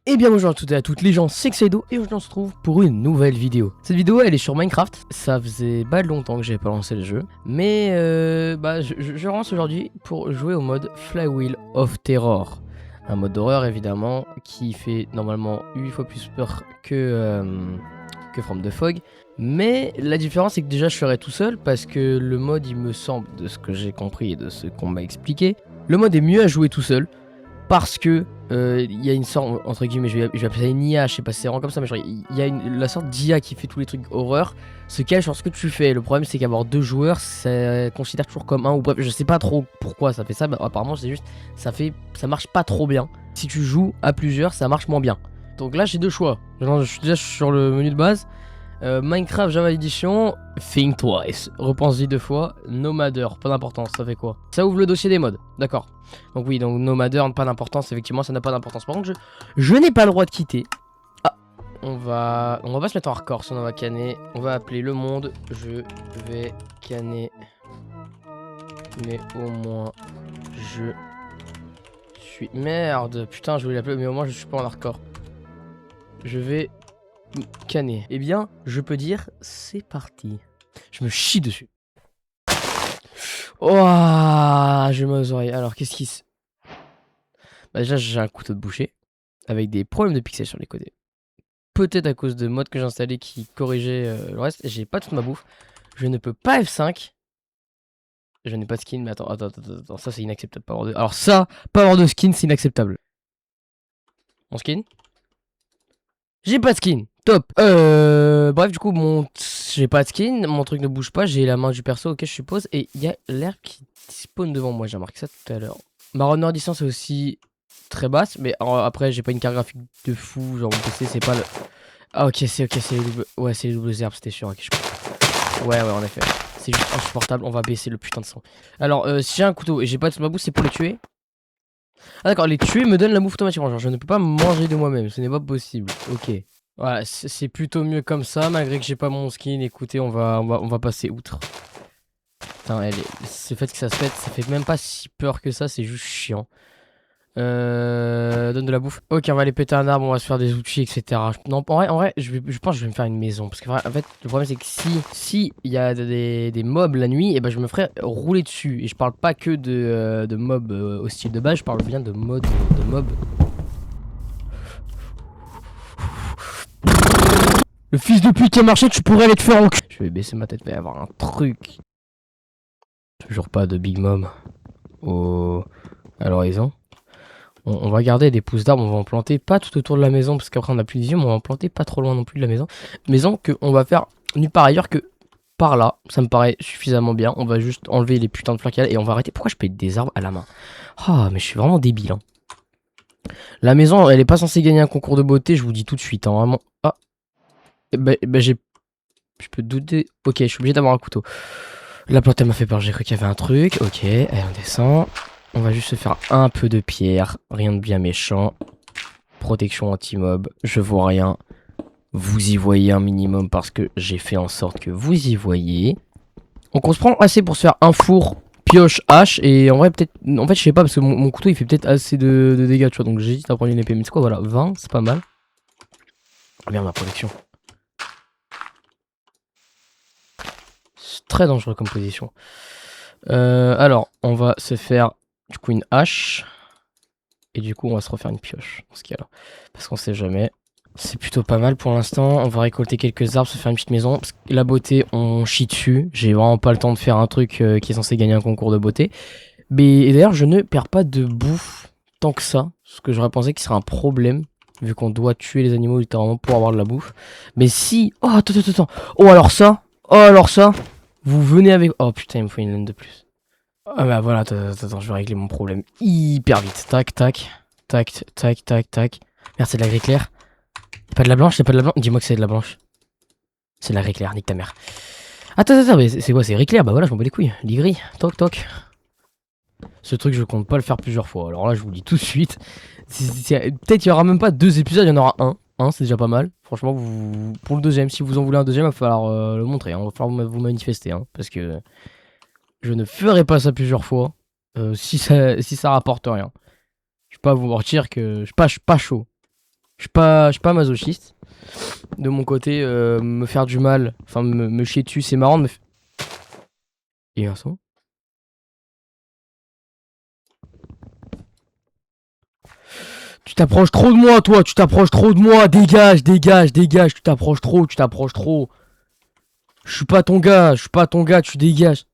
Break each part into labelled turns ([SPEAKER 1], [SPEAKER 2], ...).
[SPEAKER 1] Et bien bonjour à toutes et à toutes les gens, c'est Xaido et aujourd'hui on se retrouve pour une nouvelle vidéo. Cette vidéo elle est sur Minecraft, ça faisait pas longtemps que j'avais pas lancé le jeu. Mais je lance aujourd'hui pour jouer au mode Flywheel of Terror. Un mode d'horreur évidemment qui fait normalement 8 fois plus peur que From the Fog. Mais la différence c'est que déjà je serai tout seul parce que le mode il me semble, de ce que j'ai compris et de ce qu'on m'a expliqué, le mode est mieux à jouer tout seul. Parce que il y a une sorte, entre guillemets, je vais appeler ça une IA, je sais pas si c'est vraiment comme ça, mais genre il y a la sorte d'IA qui fait tous les trucs horreur, se cache sur ce que tu fais. Le problème c'est qu'avoir deux joueurs, ça considère toujours comme un, ou bref, je sais pas trop pourquoi ça fait ça, mais apparemment c'est juste, ça marche pas trop bien. Si tu joues à plusieurs, ça marche moins bien. Donc là j'ai deux choix. Je suis déjà sur le menu de base. Minecraft Java Edition, Think Twice, repense-y deux fois, Nomader, pas d'importance, ça fait quoi? Ça ouvre le dossier des modes, d'accord. Donc oui, donc Nomader, pas d'importance, effectivement ça n'a pas d'importance. Par contre, je n'ai pas le droit de quitter. Ah, on va se mettre en hardcore, sinon on va canner. On va appeler le monde, je vais canner. Mais au moins, je suis... Merde, putain, je voulais l'appeler, mais au moins je suis pas en hardcore. Je vais... canner. Eh bien, je peux dire, c'est parti. Je me chie dessus. Oh, j'ai mal aux oreilles. Alors, qu'est-ce qui se... Bah déjà, j'ai un couteau de boucher avec des problèmes de pixels sur les côtés. Peut-être à cause de mods que j'ai installés qui corrigeaient le reste. J'ai pas toute ma bouffe. Je ne peux pas F5. Je n'ai pas de skin, mais attends, ça c'est inacceptable. Pas avoir de... Alors ça, pas avoir de skin, c'est inacceptable. Mon skin? J'ai pas de skin. Top. Bref, du coup, j'ai pas de skin, mon truc ne bouge pas, j'ai la main du perso, ok, je suppose, et il y a l'herbe qui spawn devant moi, j'ai remarqué ça tout à l'heure. Ma runner distance est aussi très basse, mais après, j'ai pas une carte graphique de fou, genre mon PC, c'est pas le... Ah, ok, c'est les doubles... Ouais, c'est les doubles herbes, c'était sûr, ok, je crois. Ouais, en effet. C'est juste insupportable, on va baisser le putain de son. Alors, si j'ai un couteau et j'ai pas de ma bouffe, c'est pour les tuer. Ah d'accord, les tuer me donnent la bouffe automatiquement, genre je ne peux pas manger de moi-même, ce n'est pas possible, ok. Ouais, c'est plutôt mieux comme ça, malgré que j'ai pas mon skin. Écoutez, on va passer outre. Putain, ce fait que ça se pète, ça fait même pas si peur que ça, c'est juste chiant. Donne de la bouffe. Ok, on va aller péter un arbre, on va se faire des outils, etc. Non, en vrai, je pense que je vais me faire une maison. Parce que en fait, le problème c'est que si il y a des mobs la nuit, et ben je me ferai rouler dessus. Et je parle pas que de mobs hostiles de base, je parle bien de mobs. Le fils de pute qui a marché, tu pourrais aller te faire en cul. Je vais baisser ma tête, il va y avoir un truc. Toujours pas de Big Mom à l'horizon. On va garder des pousses d'arbres, on va en planter pas tout autour de la maison, parce qu'après on a plus de vision, mais on va en planter pas trop loin non plus de la maison. Maison qu'on va faire nulle part ailleurs que par là, ça me paraît suffisamment bien. On va juste enlever les putains de fleurs qu'il y a et on va arrêter. Pourquoi je pète des arbres à la main? Ah, mais je suis vraiment débile. Hein. La maison, elle est pas censée gagner un concours de beauté, je vous dis tout de suite, hein, vraiment. Ah. Je peux douter. Ok, je suis obligé d'avoir un couteau. La plante elle m'a fait peur, j'ai cru qu'il y avait un truc. Ok, allez, on descend. On va juste se faire un peu de pierre. Rien de bien méchant. Protection anti-mob. Je vois rien. Vous y voyez un minimum parce que j'ai fait en sorte que vous y voyez. Donc on se prend assez pour se faire un four, pioche, hache. Et en vrai, peut-être. En fait, je sais pas parce que mon couteau il fait peut-être assez de dégâts, tu vois. Donc j'hésite à prendre une épée. Mais c'est quoi, voilà, 20, c'est pas mal. Bien ma protection. Très dangereux comme position. Alors, on va se faire du coup une hache. Et du coup, on va se refaire une pioche dans ce cas-là. Parce qu'on sait jamais. C'est plutôt pas mal pour l'instant. On va récolter quelques arbres, se faire une petite maison. Parce que la beauté, on chie dessus. J'ai vraiment pas le temps de faire un truc qui est censé gagner un concours de beauté. Mais d'ailleurs, je ne perds pas de bouffe tant que ça. Ce que j'aurais pensé qu'il serait un problème. Vu qu'on doit tuer les animaux littéralement pour avoir de la bouffe. Mais si... Oh, attends. Oh, alors ça. Vous venez avec... Oh putain, il me faut une laine de plus. Ah bah voilà, attends, je vais régler mon problème hyper vite. Tac. Merde, c'est de la gris claire. Pas de la blanche, c'est pas de la blanche. Dis-moi que c'est de la blanche. C'est de la gris claire, nique ta mère. Attends, mais c'est quoi? C'est gris clair? Bah voilà, je m'en bats les couilles. Lis gris, toc. Ce truc, je compte pas le faire plusieurs fois. Alors là, je vous le dis tout de suite. Peut-être qu'il y aura même pas 2 épisodes, il y en aura un. C'est déjà pas mal. Franchement, pour le deuxième, si vous en voulez un deuxième, il va falloir le montrer. Hein. Il va falloir vous manifester. Hein, parce que je ne ferai pas ça plusieurs fois. Si ça rapporte rien. Je vais pas vous mentir que je suis pas chaud. Je suis pas masochiste. De mon côté, me faire du mal, enfin me chier dessus, c'est marrant de me... Il y a un son. Tu t'approches trop de moi, toi, tu t'approches trop de moi, dégage, dégage, dégage, tu t'approches trop, tu t'approches trop. Je suis pas ton gars, tu dégages.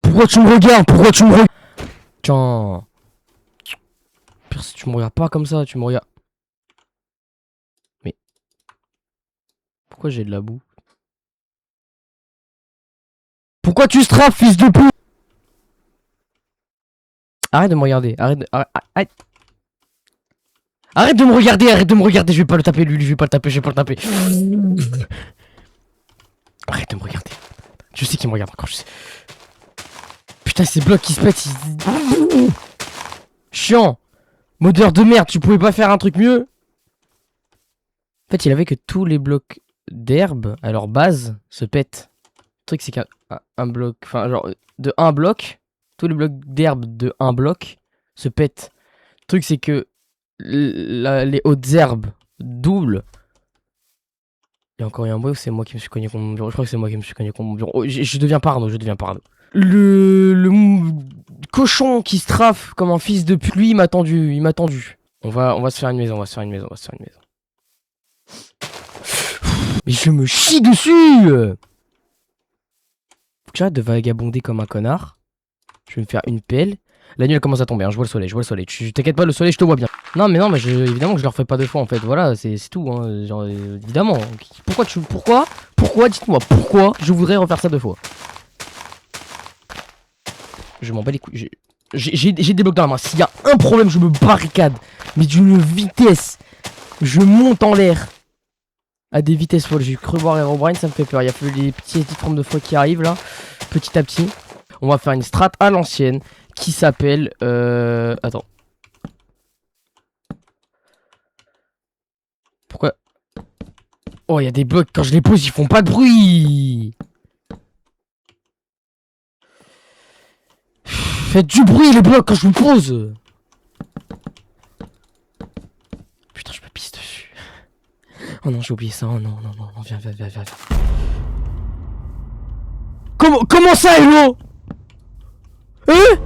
[SPEAKER 1] Pourquoi tu me regardes? Pourquoi tu me regardes? Tiens. Pire, si tu me regardes pas comme ça, tu me regardes. Mais pourquoi j'ai de la boue? Pourquoi tu strafes, fils de pute? Arrête de me regarder, arrête. Arrête de me regarder, je vais pas le taper, lui, je vais pas le taper, je vais pas le taper. Arrête de me regarder. Je sais qu'il me regarde encore, je sais. Putain, ces blocs qui se pètent, chiant. Modeur de merde, tu pouvais pas faire un truc mieux? En fait, il avait que tous les blocs d'herbe à leur base se pètent. Le truc, c'est qu'un bloc, enfin, genre, de un bloc, tous les blocs d'herbe de un bloc se pètent. Le truc, c'est que les hautes herbes doublent. Il y a encore eu un bruit ou c'est moi qui me suis cogné contre mon bureau? Je crois que c'est moi qui me suis cogné contre mon bureau. Oh, je deviens parano, je deviens parano. Le cochon qui se trafe comme un fils de pute, lui, il m'a tendu, il m'a tendu. On va se faire une maison, on va se faire une maison, on va se faire une maison. Mais je me chie dessus! Faut que j'arrête de vagabonder comme un connard. Je vais me faire une pelle. La nuit elle commence à tomber, hein. Je vois le soleil, je vois le soleil. T'inquiète pas, le soleil, je te vois bien. Non, mais évidemment que je le refais pas deux fois en fait. Voilà, c'est tout, hein. Genre, évidemment. Pourquoi, dites-moi, pourquoi je voudrais refaire ça deux fois? Je m'en bats les couilles. J'ai des blocs dans la main. S'il y a un problème, je me barricade. Mais d'une vitesse. Je monte en l'air. À des vitesses folles. J'ai cru voir Herobrine, ça me fait peur. Il y a les petites formes de feu qui arrivent là. Petit à petit. On va faire une strat à l'ancienne. Qui s'appelle... Attends. Pourquoi? Oh, il y a des blocs. Quand je les pose, ils font pas de bruit. Faites du bruit les blocs quand je vous pose. Putain, je me pisse dessus. Oh non, j'ai oublié ça. Oh non, viens. Comment ça, Hello? Hein?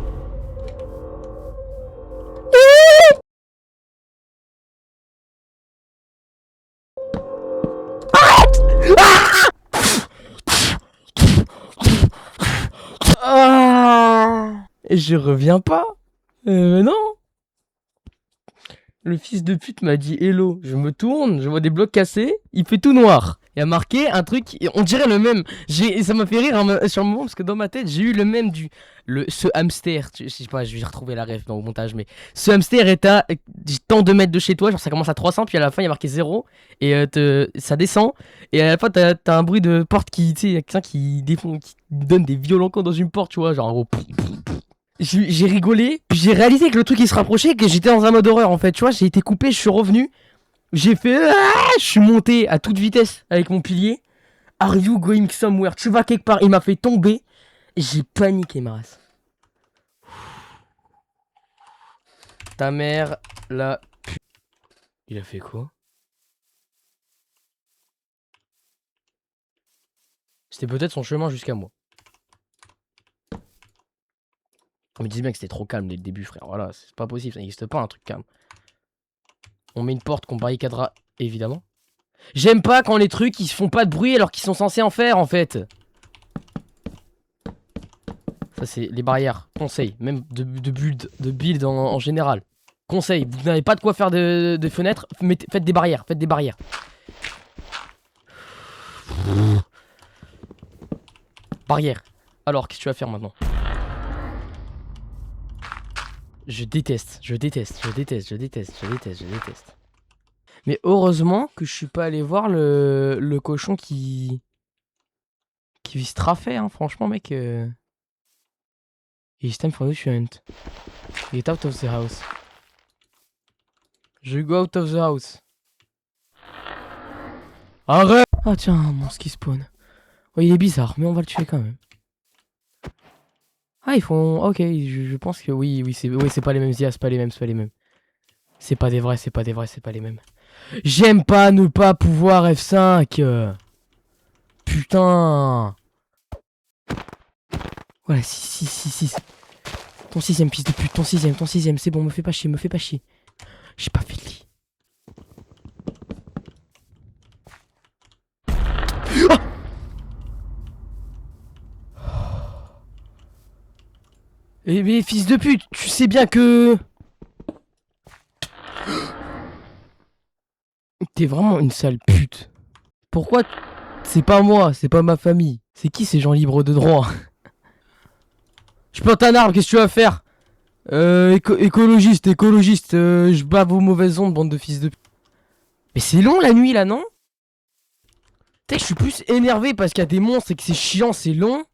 [SPEAKER 1] Ah, je reviens pas. Non. Le fils de pute m'a dit hello. Je me tourne, je vois des blocs cassés, il fait tout noir. Il a marqué un truc, on dirait le même. Ça m'a fait rire sur le moment parce que dans ma tête, j'ai eu le même ce hamster. Je sais pas, je vais retrouver la ref dans le montage, mais ce hamster est à tant de mètres de chez toi. Genre, ça commence à 300, puis à la fin, il y a marqué 0. Et ça descend. Et à la fin, t'as un bruit de porte qui, tu sais, quelqu'un qui donne des violents coups dans une porte, tu vois. Genre, en gros. J'ai rigolé, puis j'ai réalisé que le truc il se rapprochait, que j'étais dans un mode horreur en fait, tu vois, j'ai été coupé, je suis revenu, j'ai fait je suis monté à toute vitesse avec mon pilier. Are you going somewhere? Tu vas quelque part, il m'a fait tomber, j'ai paniqué ma race. Ta mère la pu... Il a fait quoi? C'était peut-être son chemin jusqu'à moi. On me disait bien que c'était trop calme dès le début, frère. Voilà, c'est pas possible, ça n'existe pas un truc calme. On met une porte qu'on barricadera, évidemment. J'aime pas quand les trucs ils se font pas de bruit alors qu'ils sont censés en faire en fait. Ça c'est les barrières, conseil, même de build en général. Conseil, vous n'avez pas de quoi faire de fenêtres, faites des barrières, Barrière. Alors, qu'est-ce que tu vas faire maintenant? Je déteste. Mais heureusement que je suis pas allé voir le cochon qui se trafait, hein. Franchement, mec. It's time for you to hunt. Get out of the house. Je go out of the house. Arrête! Ah tiens, un monstre qui spawn. Oh, il est bizarre, mais on va le tuer quand même. Ah, ils font... Ok, je pense que oui, c'est pas les mêmes IA, c'est pas les mêmes. C'est pas des vrais, c'est pas des vrais, c'est pas les mêmes. J'aime pas ne pas pouvoir F5. Putain. Voilà, 6. Ton sixième, fils de pute, ton sixième, c'est bon, me fais pas chier, me fais pas chier. J'ai pas fait le lit. Ah, eh mais fils de pute, tu sais bien que... T'es vraiment une sale pute. Pourquoi c'est pas moi, c'est pas ma famille. C'est qui ces gens libres de droit? Je plante un arbre, qu'est-ce que tu vas faire? Écologiste, je bats vos mauvaises ondes, bande de fils de... Mais c'est long la nuit là, non? Tu sais que je suis plus énervé parce qu'il y a des monstres et que c'est chiant, c'est long.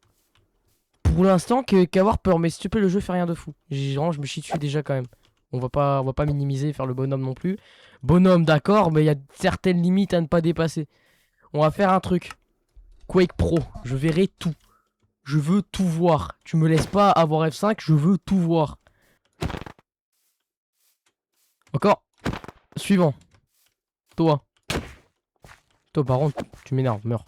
[SPEAKER 1] Pour l'instant qu'avoir peur, mais s'il te plaît le jeu fait rien de fou. Vraiment je me chie dessus déjà quand même. On va pas minimiser et faire le bonhomme non plus. Bonhomme d'accord, mais il y a certaines limites à ne pas dépasser. On va faire un truc. Quake Pro, je verrai tout. Je veux tout voir. Tu me laisses pas avoir F5, je veux tout voir. Encore. Suivant. Toi. Toi par contre, tu m'énerves, meurs.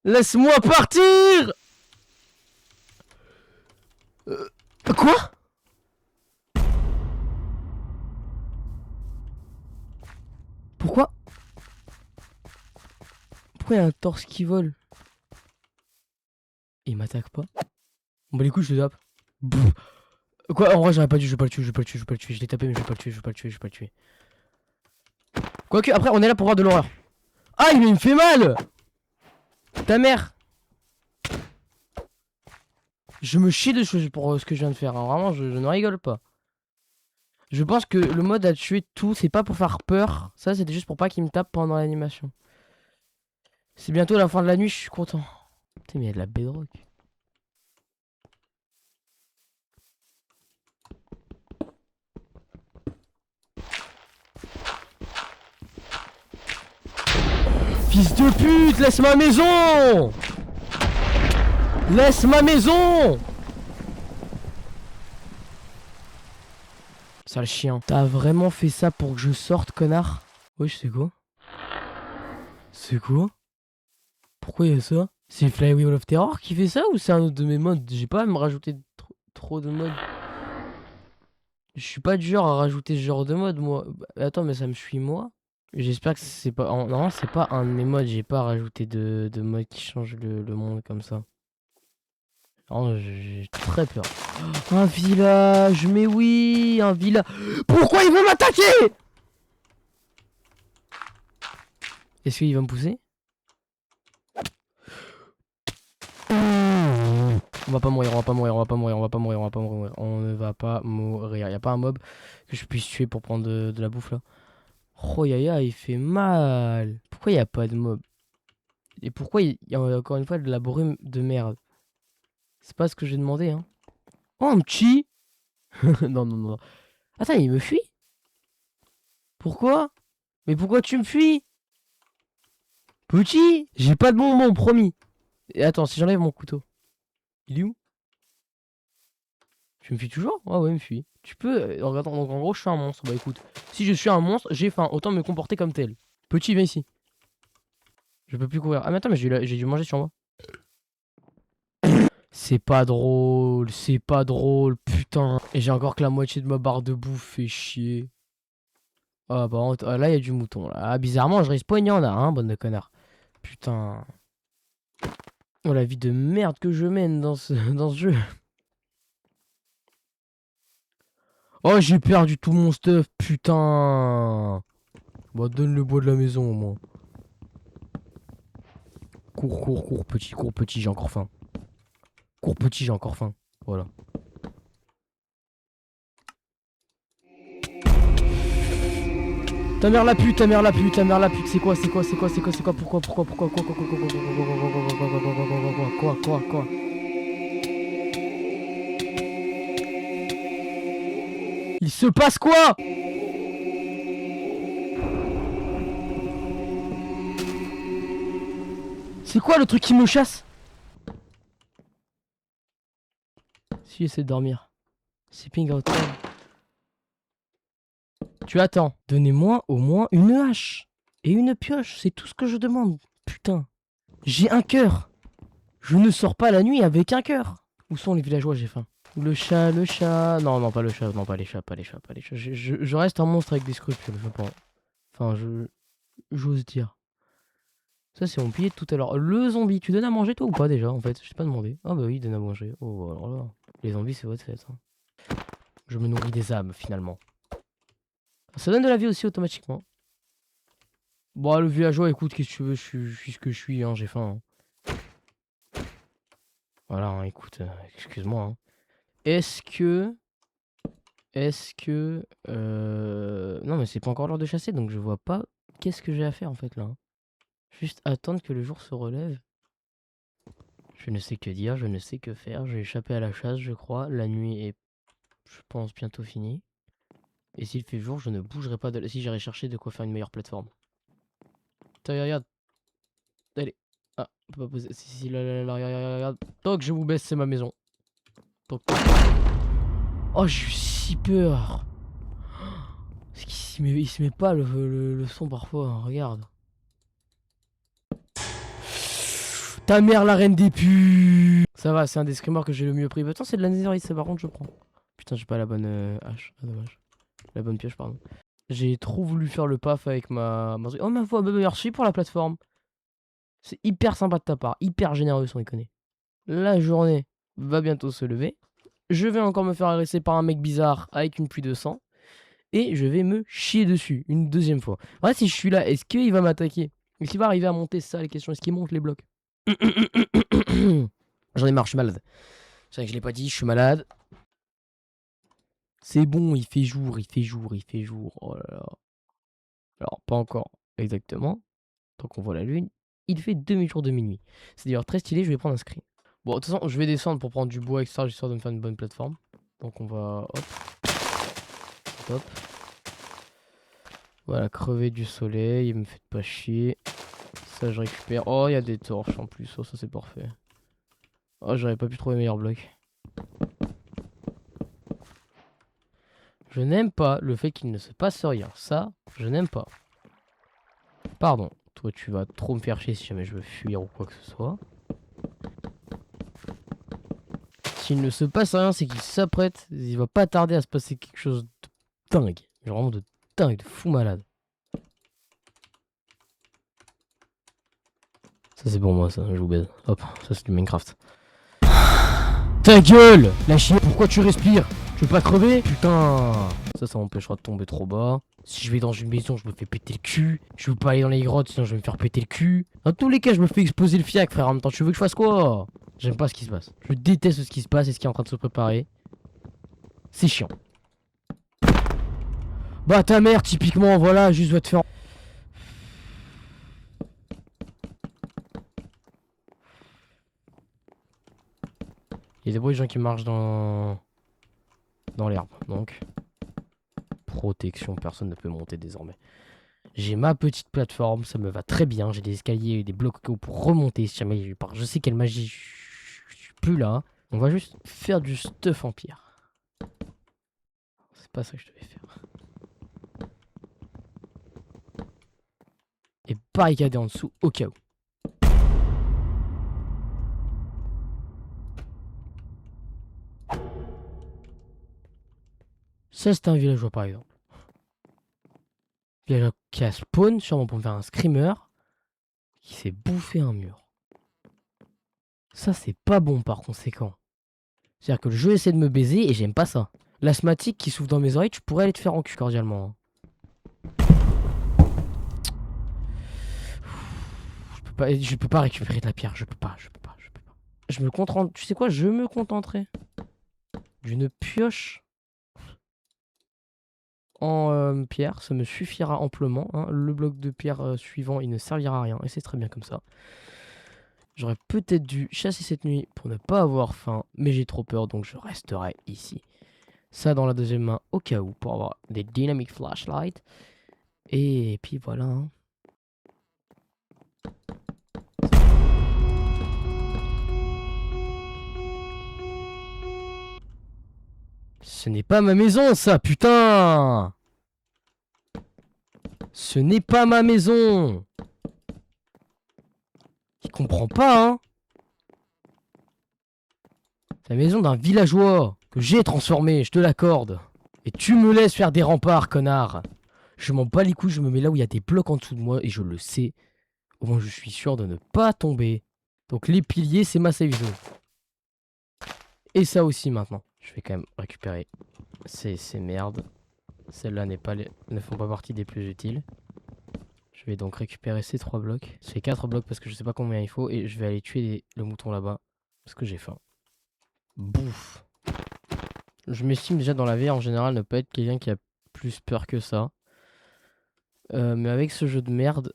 [SPEAKER 1] Laisse-moi partir. Quoi? Pourquoi? Pourquoi il y a un torse qui vole? Il m'attaque pas. Bon bah les couilles je le tape. Pff. Quoi? En vrai j'aurais pas dû, je vais pas le tuer, je l'ai tapé mais je vais pas le tuer. Quoique après on est là pour voir de l'horreur. Ah mais il me fait mal. Ta mère. Je me chie dessus pour ce que je viens de faire, hein. Vraiment je ne rigole pas. Je pense que le mode à tuer tout, c'est pas pour faire peur. Ça c'était juste pour pas qu'il me tape pendant l'animation. C'est bientôt la fin de la nuit, je suis content. Putain mais il y a de la bedrock. Fils de pute, laisse ma maison. Laisse ma maison. Sale chien. T'as vraiment fait ça pour que je sorte, connard? Wesh, c'est quoi? C'est quoi? Pourquoi il y a ça? C'est Flywheel of Terror qui fait ça ou c'est un autre de mes mods? J'ai pas à me rajouter trop de mods. Je suis pas du genre à rajouter ce genre de mode, moi. Attends, mais ça me suit moi? J'espère que c'est pas... Non, c'est pas un de mes mods. J'ai pas rajouté de mode qui change le monde comme ça. Non, j'ai très peur. Un village, mais oui, un village. Pourquoi il veut m'attaquer? Est-ce qu'il va me pousser? On va pas mourir. On ne va pas mourir. Y a pas un mob que je puisse tuer pour prendre de la bouffe là. Oh yaya, il fait mal. Pourquoi y a pas de mob? Et pourquoi il y a encore une fois de la brume de merde? C'est pas ce que j'ai demandé, hein. Oh, un petit. Non. Attends, il me fuit? Pourquoi? Mais pourquoi tu me fuis? Petit, j'ai pas de bonbons, promis. Et attends, si j'enlève mon couteau. Il est où? Tu me fuis toujours? Ah ouais, il me fuit. Tu peux... Regarde, donc en gros, je suis un monstre. Bah écoute, si je suis un monstre, j'ai faim. Autant me comporter comme tel. Petit, viens ici. Je peux plus courir. Ah mais attends, mais j'ai dû manger sur moi. C'est pas drôle, putain. Et j'ai encore que la moitié de ma barre de bouffe, fait chier. Ah bah là, il y a du mouton. Là. Ah, bizarrement, je respawn, il y en a, hein, bonne de connard. Putain. Oh, la vie de merde que je mène dans ce jeu. Oh, j'ai perdu tout mon stuff, putain. Bah, donne le bois de la maison, au moins. Cours, petit, j'ai encore faim. Cours, petit, j'ai encore faim. Voilà. Ta mère la pute, c'est quoi, pourquoi, Il se passe quoi? C'est quoi le truc qui me chasse? Si j'essaie de dormir. Sleeping outside. Tu attends. Donnez-moi au moins une hache. Et une pioche. C'est tout ce que je demande. Putain. J'ai un cœur. Je ne sors pas la nuit avec un cœur. Où sont les villageois? J'ai faim. Le chat, le chat. Non, non, pas le chat. Non, pas les chats, pas les chats, pas les chats. Je reste un monstre avec des scrupules, je pense. Enfin, j'ose dire. Ça, c'est mon pilier de tout à l'heure. Le zombie, tu donnes à manger toi ou pas déjà en fait? Je t'ai pas demandé. Ah bah oui, il donne à manger. Oh, alors là. Les zombies, c'est votre fête. Hein. Je me nourris des âmes finalement. Ça donne de la vie aussi automatiquement. Bon, le villageois, écoute, qu'est-ce que tu veux? Je suis ce que je suis, hein, j'ai faim. Hein. Voilà, hein, écoute, excuse-moi. Hein. Est-ce que. Non, mais c'est pas encore l'heure de chasser, donc je vois pas qu'est-ce que j'ai à faire en fait là. Hein. Juste attendre que le jour se relève. Je ne sais que dire, je ne sais que faire. J'ai échappé à la chasse, je crois. La nuit est, je pense, bientôt finie. Et s'il fait jour, je ne bougerai pas de... Si j'irai chercher de quoi faire une meilleure plateforme. Tiens, regarde. Allez. Ah, on peut pas poser. Si, là, regarde. Toc, je vous baisse, c'est ma maison. Toc, toc. Oh, j'ai eu si peur. Il se met pas le son parfois, hein, regarde. Ta mère, la reine des putes. Ça va, c'est un des screamers que j'ai le mieux pris. Attends, c'est de la netherite, ça par contre, je prends. Putain, j'ai pas la bonne hache. Ah, dommage. La bonne pioche, pardon. J'ai trop voulu faire le paf avec ma... Oh, ma foi, bah, merci pour la plateforme. C'est hyper sympa de ta part, hyper généreux sans déconner. La journée va bientôt se lever. Je vais encore me faire agresser par un mec bizarre avec une pluie de sang. Et je vais me chier dessus une deuxième fois. Ouais, si je suis là, est-ce qu'il va m'attaquer? Est-ce qu'il va arriver à monter ça, les questions? Est-ce qu'il monte les blocs? J'en ai marre, je suis malade. C'est vrai que je l'ai pas dit, je suis malade. C'est bon, il fait jour, il fait jour, il fait jour. Oh là là. Alors, pas encore exactement. Tant qu'on voit la lune. Il fait demi-jour de minuit. C'est d'ailleurs très stylé, je vais prendre un screen. Bon, de toute façon, je vais descendre pour prendre du bois, etc. Histoire de me faire une bonne plateforme. Donc on va... Hop. Hop. Voilà, crever du soleil, il me fait pas chier. Ça, je récupère. Oh, il y a des torches en plus. Oh, ça, c'est parfait. Oh, j'aurais pas pu trouver meilleur bloc. Je n'aime pas le fait qu'il ne se passe rien. Ça, je n'aime pas. Pardon. Toi, tu vas trop me faire chier si jamais je veux fuir ou quoi que ce soit. S'il ne se passe rien, c'est qu'il s'apprête. Il va pas tarder à se passer quelque chose de dingue. Vraiment de dingue, de fou malade. Ça, c'est pour moi, ça. Je vous baise. Hop, ça, c'est du Minecraft. Ta gueule! La chienne, pourquoi tu respires? Tu veux pas crever? Putain! Ça m'empêchera de tomber trop bas. Si je vais dans une maison, je me fais péter le cul. Je veux pas aller dans les grottes, sinon je vais me faire péter le cul. Dans tous les cas, je me fais exploser le fiac, frère. En même temps, tu veux que je fasse quoi? J'aime pas ce qui se passe. Je déteste ce qui se passe et ce qui est en train de se préparer. C'est chiant. Bah ta mère, typiquement, voilà, juste va te faire... Il y a des bruits de gens qui marchent dans l'herbe, donc... Protection, personne ne peut monter désormais. J'ai ma petite plateforme, ça me va très bien. J'ai des escaliers et des blocs pour remonter si jamais je sais quelle magie je suis plus là. On va juste faire du stuff en pierre. C'est pas ça que je devais faire. Et barricader en dessous au cas où. Ça c'est un villageois par exemple. Villageois qui a spawn sûrement pour me faire un screamer. Qui s'est bouffé un mur. Ça c'est pas bon par conséquent. C'est-à-dire que le jeu essaie de me baiser et j'aime pas ça. L'asthmatique qui souffle dans mes oreilles, tu pourrais aller te faire en cul cordialement. Hein. Je peux pas récupérer de la pierre, je peux pas. Je me contente, tu sais quoi, je me contenterai d'une pioche en pierre, ça me suffira amplement. Hein. Le bloc de pierre suivant, il ne servira à rien et c'est très bien comme ça. J'aurais peut-être dû chasser cette nuit pour ne pas avoir faim, mais j'ai trop peur donc je resterai ici. Ça dans la deuxième main au cas où pour avoir des dynamic flashlights. Et puis voilà. Hein. Ce n'est pas ma maison, ça, putain! Ce n'est pas ma maison! Il comprend pas, hein? C'est la maison d'un villageois que j'ai transformé, je te l'accorde. Et tu me laisses faire des remparts, connard. Je m'en bats les couilles, je me mets là où il y a des blocs en dessous de moi et je le sais. Au moins, je suis sûr de ne pas tomber. Donc les piliers, c'est ma safe zone. Et ça aussi maintenant. Je vais quand même récupérer ces merdes. Celles-là ne font pas partie des plus utiles. Je vais donc récupérer ces 3 blocs. C'est 4 blocs parce que je sais pas combien il faut. Et je vais aller tuer le mouton là-bas. Parce que j'ai faim. Bouffe. Je m'estime déjà dans la vie en général ne pas être quelqu'un qui a plus peur que ça. Mais avec ce jeu de merde,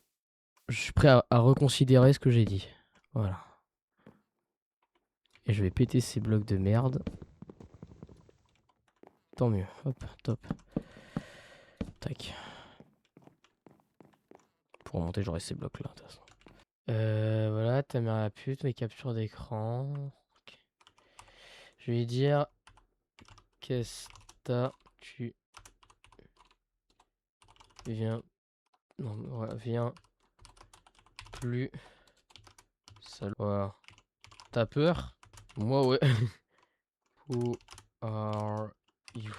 [SPEAKER 1] je suis prêt à reconsidérer ce que j'ai dit. Voilà. Et je vais péter ces blocs de merde. Tant mieux. Hop, top. Tac. Pour remonter, j'aurai ces blocs là, de toute façon. Voilà, ta mère la pute, mes captures d'écran. Okay. Je vais lui dire... Qu'est-ce que tu... Viens... Non, voilà, viens... Plus... Seul. Voilà. T'as peur? Moi, ouais. Who are you?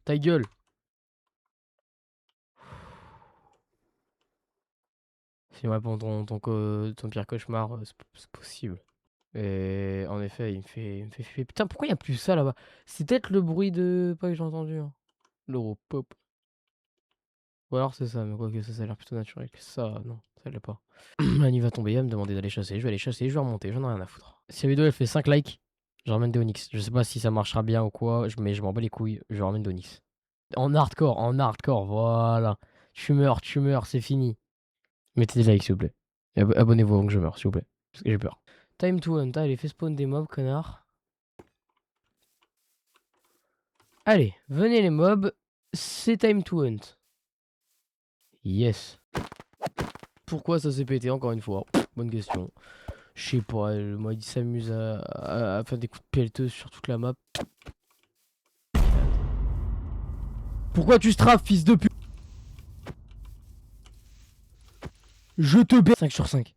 [SPEAKER 1] Ta gueule! Si moi pour ton pire cauchemar, c'est possible. Et en effet, il me fait flipper. Putain, pourquoi il n'y a plus ça là-bas? C'est peut-être le bruit de pas que j'ai entendu. Hein. L'Europop. Ou alors c'est ça, mais quoi que ça a l'air plutôt naturel que ça. Non, ça l'est pas. La nuit va tomber, elle va me demander d'aller chasser. Je vais aller chasser, je vais remonter, j'en ai rien à foutre. Si la vidéo elle fait 5 likes, je ramène des Onyx. Je sais pas si ça marchera bien ou quoi, mais je m'en bats les couilles, je ramène des Onyx. En hardcore, voilà. Tu meurs, c'est fini. Mettez des likes s'il vous plaît. Et abonnez-vous avant que je meure, s'il vous plaît. Parce que j'ai peur. Time to hunt, allez, fais spawn des mobs, connard. Allez, venez les mobs, c'est time to hunt. Yes. Pourquoi ça s'est pété encore une fois? Bonne question. Je sais pas, le mode il s'amuse à faire des coups de pelleteuse sur toute la map. Pourquoi tu strafes, fils de pute? Je te baisse. 5 sur 5.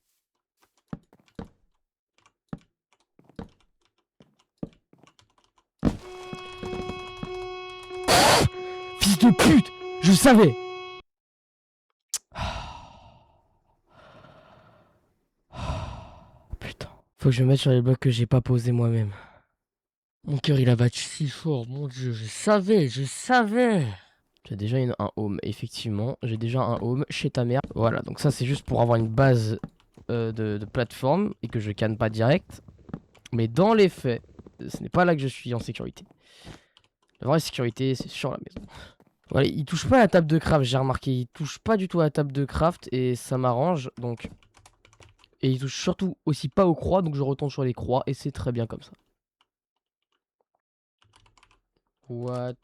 [SPEAKER 1] Fils de pute! Je savais! Putain. Faut que je me mette sur les blocs que j'ai pas posés moi-même. Mon cœur il a battu si fort, mon dieu, je savais! J'ai déjà un home, effectivement. J'ai déjà un home chez ta mère. Voilà, donc ça c'est juste pour avoir une base de plateforme et que je canne pas direct. Mais dans les faits, ce n'est pas là que je suis en sécurité. La vraie sécurité, c'est sur la maison. Voilà, il touche pas à la table de craft, j'ai remarqué. Il touche pas du tout à la table de craft et ça m'arrange. Donc, et il touche surtout aussi pas aux croix, donc je retombe sur les croix et c'est très bien comme ça. What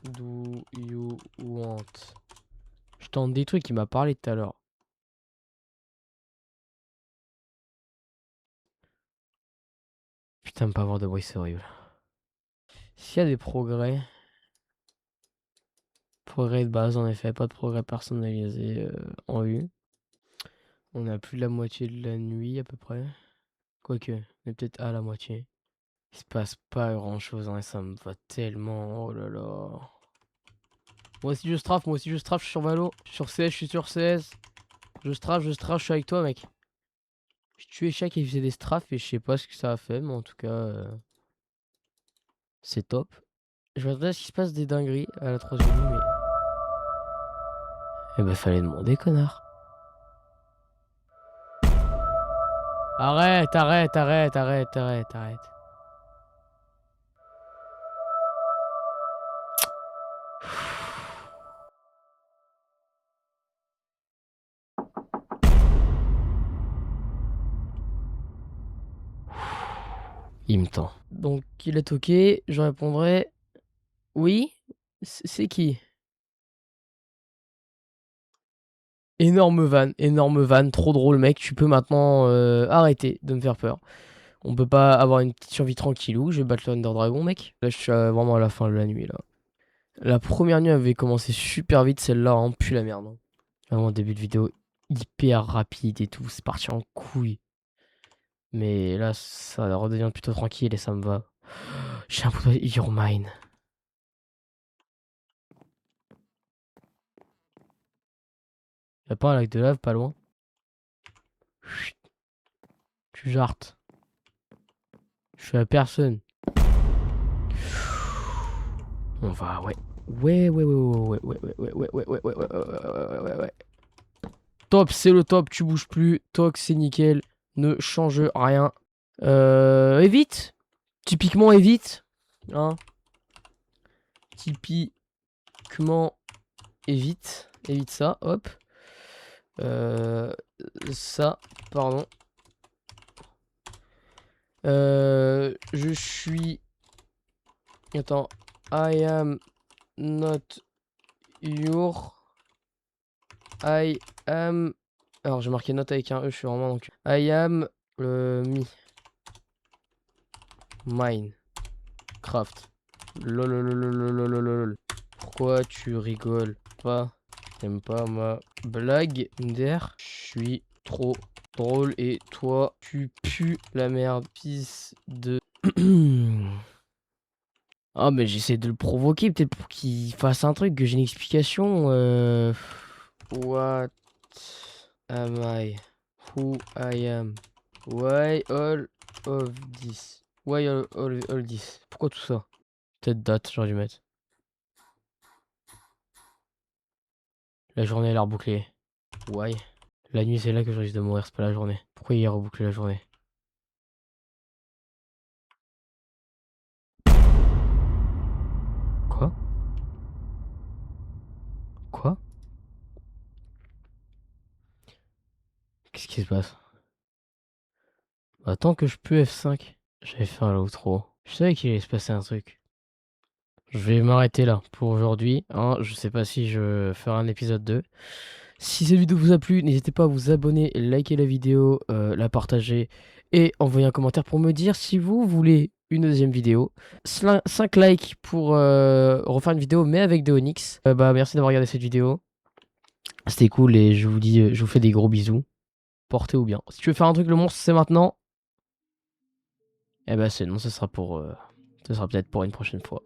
[SPEAKER 1] do you want? Je tente des trucs, il m'a parlé tout à l'heure. Putain, pas avoir de bruit, c'est horrible. S'il y a des progrès... Progrès de base, en effet, pas de progrès personnalisé en vue. On a plus de la moitié de la nuit à peu près. Quoique, on est peut-être à la moitié. Il se passe pas grand chose, hein, et ça me va tellement. Oh là là. Moi aussi je strafe, je suis sur Valo. Je suis sur 16, je suis sur 16. Je strafe, je suis avec toi, mec. J'ai tué Shaq et il faisait des strafes et je sais pas ce que ça a fait, mais en tout cas, c'est top. Je m'attendais à ce qu'il se passe des dingueries à la 3ème nuit, mais. Eh bah, fallait demander, connard. Arrête. Il me tend. Donc, il est ok, je répondrai oui. C'est qui? Énorme van, trop drôle mec, tu peux maintenant arrêter de me faire peur. On peut pas avoir une petite survie tranquillou. Je vais battre le Ender Dragon, mec. Là, je suis vraiment à la fin de la nuit, là. La première nuit avait commencé super vite. Celle-là, hein, pue la merde. Hein. Vraiment, début de vidéo hyper rapide et tout. C'est parti en couille. Mais là, ça redevient plutôt tranquille et ça me va. J'ai un peu de Your Mine. Y'a pas un lac de lave pas loin? Chut, tu jartes. Je suis à personne. On va, ouais. Ouais. Top, c'est le top, tu bouges plus. Toc, c'est nickel. Ne change rien. Évite. Typiquement, évite. Hein. Typiquement, évite. Évite ça, hop. Ça, pardon. Je suis... Attends. I am not your... I am... Alors, j'ai marqué note avec un E, je suis vraiment donc. I am... me. Minecraft. Lolololololololol. Pourquoi tu rigoles pas? T'aimes pas ma blague, Der? Je suis trop drôle et toi, tu pues la merde, fils de... Ah, mais j'essaie de le provoquer, peut-être pour qu'il fasse un truc, que j'ai une explication. What am I? Who I am? Why all of this? Why all this? Pourquoi tout ça? Peut-être date, j'aurais dû mettre. La journée a l'air bouclée. Why? La nuit, c'est là que je risque de mourir, c'est pas la journée. Pourquoi il a rebouclé la journée? Quoi? Quoi? Qu'est-ce qui se passe? Attends que je peux F5. J'avais fait un l'outro. Je savais qu'il allait se passer un truc. Je vais m'arrêter là pour aujourd'hui. Hein. Je sais pas si je ferai un épisode 2. Si cette vidéo vous a plu, n'hésitez pas à vous abonner, liker la vidéo, la partager et envoyer un commentaire pour me dire si vous voulez une deuxième vidéo. 5 likes pour refaire une vidéo mais avec des Onyx. Bah merci d'avoir regardé cette vidéo. C'était cool et je vous dis, je vous fais des gros bisous. Portez-vous bien. Si tu veux faire un truc le monstre, c'est maintenant. Eh bah c'est non, ce sera peut-être pour une prochaine fois.